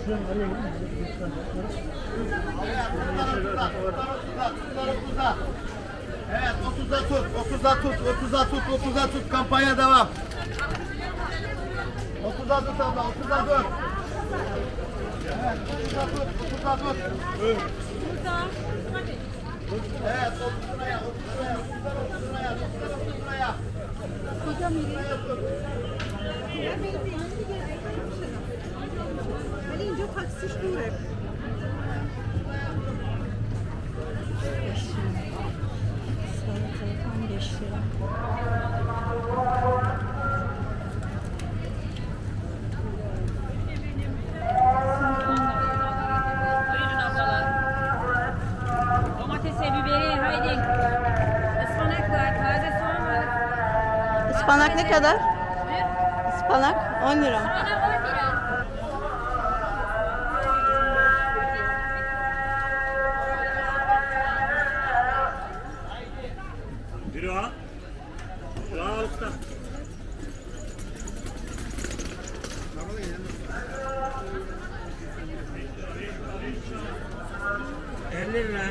Evet, 30'da tut, 30'da tut, 30'da tut, 30'da tut. Kampanya devam. 30'da tut abla, 30'da tut. Evet, 30'da tut, 30'da tut. Evet, 30 liraya, 30 liraya, 30 liraya, 30 liraya. Hocam iyi. Halil çok haksız duruyor. Salatalık 15 lira. Buyurun ablalar. Domatesi, biberi, haydi. Ispanak var, taze soğan var. Ispanak ne kadar? Buyur. Ispanak 10 lira. Ispanak 10 lira. Biri al. Al usta. Lira.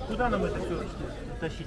Куда нам это все тащить?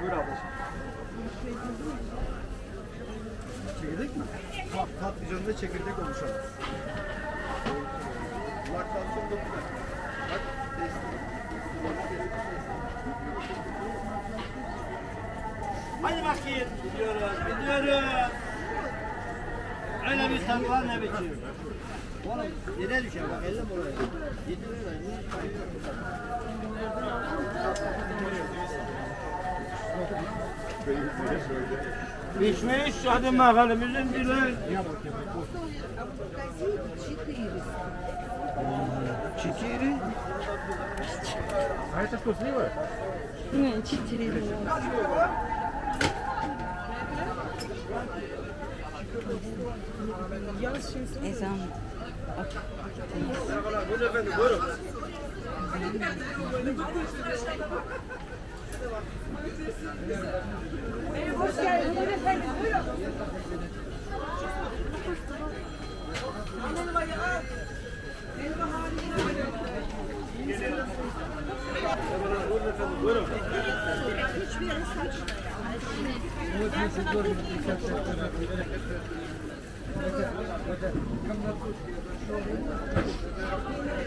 Buyur ablacığım. Çekirdek mi? Bak patlıcanında çekirdek oluşamaz. Laktasyon dokunar. Bak destek. Hadi bakayım. Gidiyoruz. Öyle bir saklan ne biçim. Oğlum yere düşer bak elle mi oraya? 7 lira. Pişmiş. Hadi bakalım. Üzüm diler. Çekiri. А это что, слива? Ne 4 lira. Ezan. Buyurun efendim buyurun. Hoş geldiniz efendim. Buyurun. Buyurun efendim buyurun.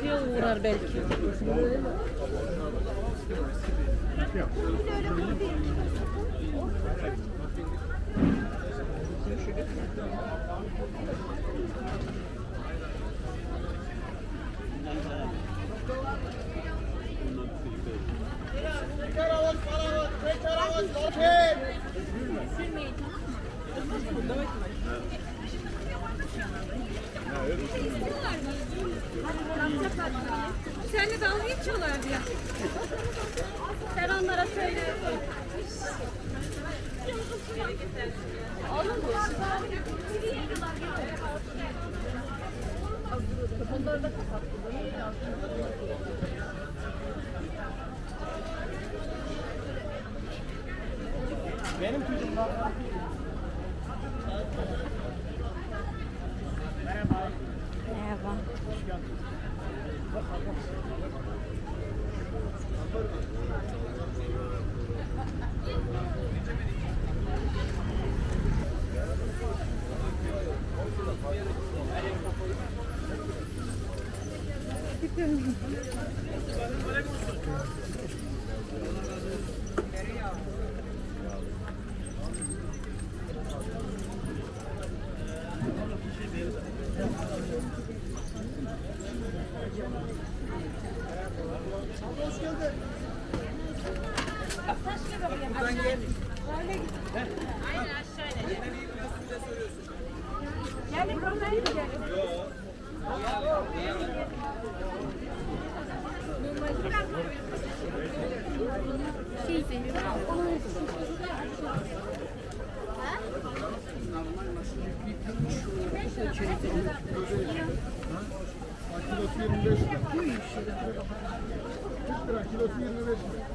Yol uğrar belki. Seninle dalga geçiyorlardı ya. Sen onlara söyle. Alın mı? Bunları da kapattılar. Benim çocuğumdan. Merhaba. Kilosu 25 lira. 40 lira, kilosu 25 lira.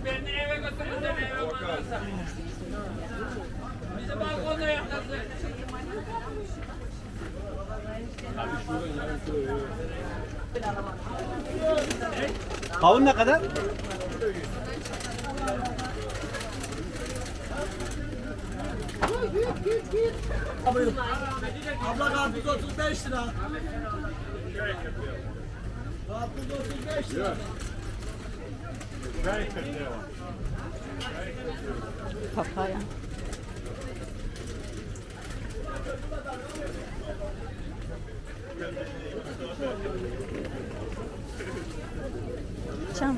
Beni eve götürün de eve olmazsa. Bizi balkonda yakasın. Kavun ne kadar? Abla karpuz 35 lira. Karpuz 35 lira. Papaya. Çam.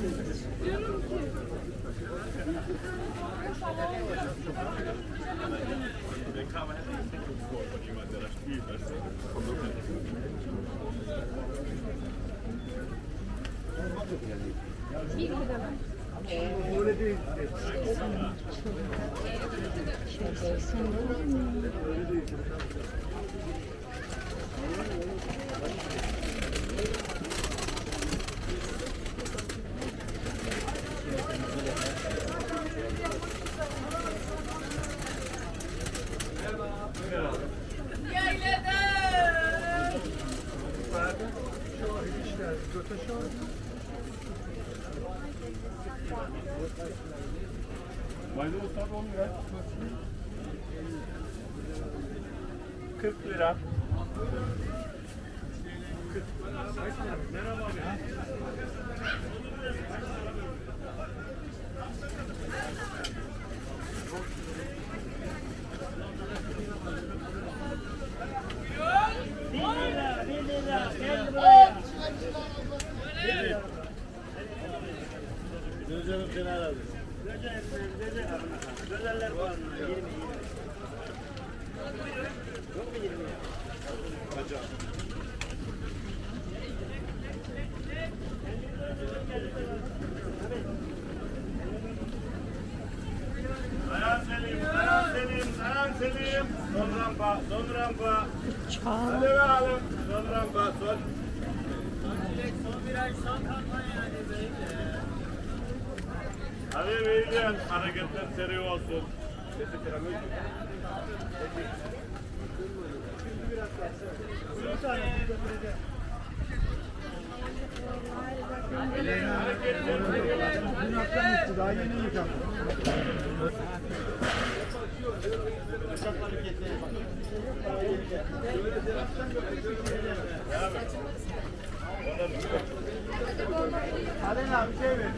Öyle değil. Maydanoz tabi 10 lira. 40 lira. Merhaba abi. Canım seni aradı. Gözeller var. 20. Yok mu 20? Acaba. Dayan Selim. Son rampa. Çağ. Hadi bakalım. Son rampa, son. Hadi beyler, hareketler seri olsun. Dün akşam üstü daha yeni yıkandı. Hadi lan bir şey ver.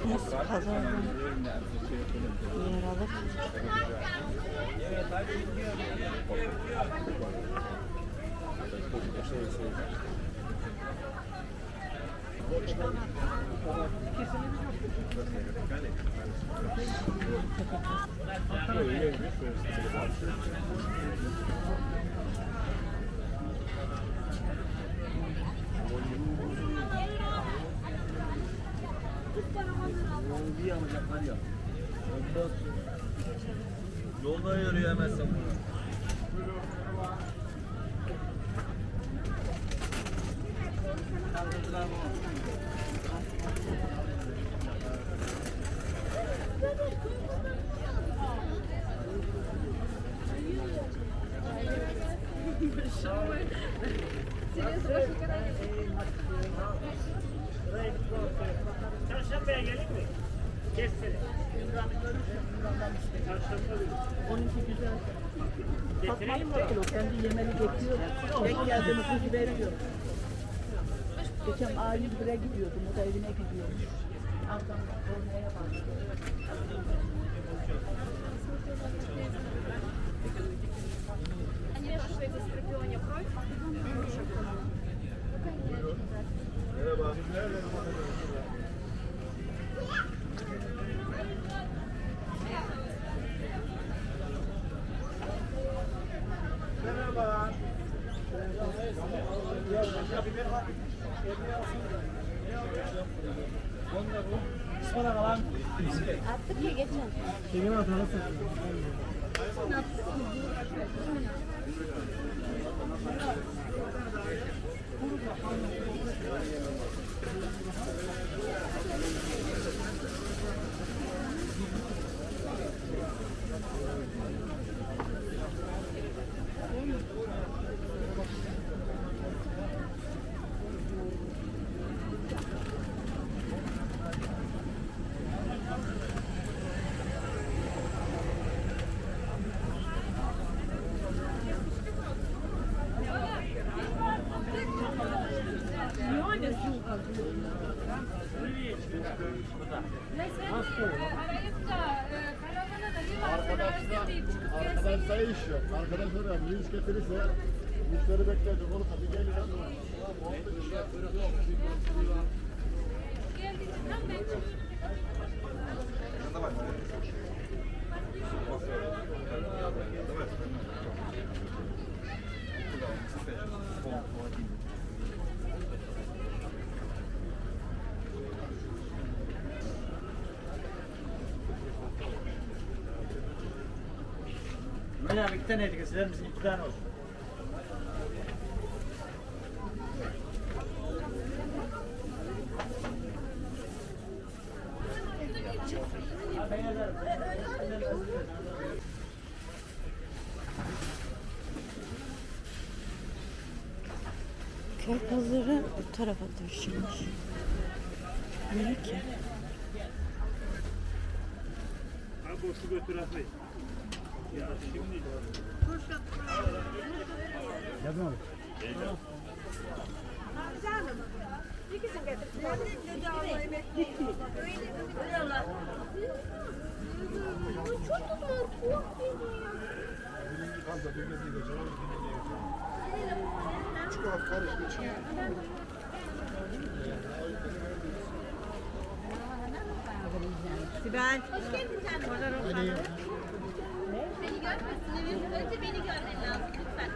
Nasıl pazardan yer alıp Bir yanacaklar ya. Yolda yürüyemezsin bunu. Çarşambaya gelin mi? Kessene. Onunki güzel. Getireyim mi? Değil, o kendi yemeni getiriyor. Denk geldiğini kuzu veriyor. Geçen A101'e gidiyordum, o da evine gidiyormuş. Arkamda kornaya başlıyor. Они вешают из скорпионя кровь. Merhaba. Merhaba. Attık ya geçen. Arayıp da karavana da bir Arkadaşlar iş yok. Arkadaşlar ya bir iş getirirse müşteri bekleyecek olursa bir gelir. geldiğinden ben Hocam 2 tane yedik. Sizler misin? 2 tane olsun. Köy pazarı bu tarafa taşınmış. Niye ki? Ha boşu götür atayım. Ya şimdi. Çikolata karıştı içine. Sibel. Hoş geldin sen. Beni görmesin. Önce beni görmen lazım lütfen.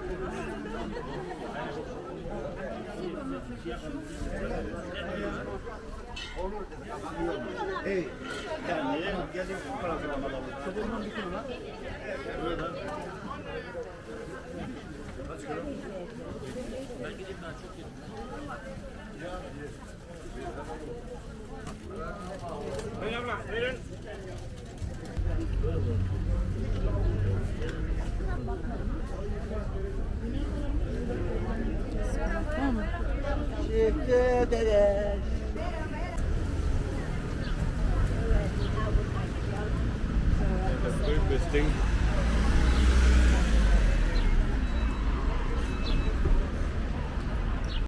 Hey. Yani gelin parasını alalım. Merhaba, verin. Teşekkür ederiz. This thing.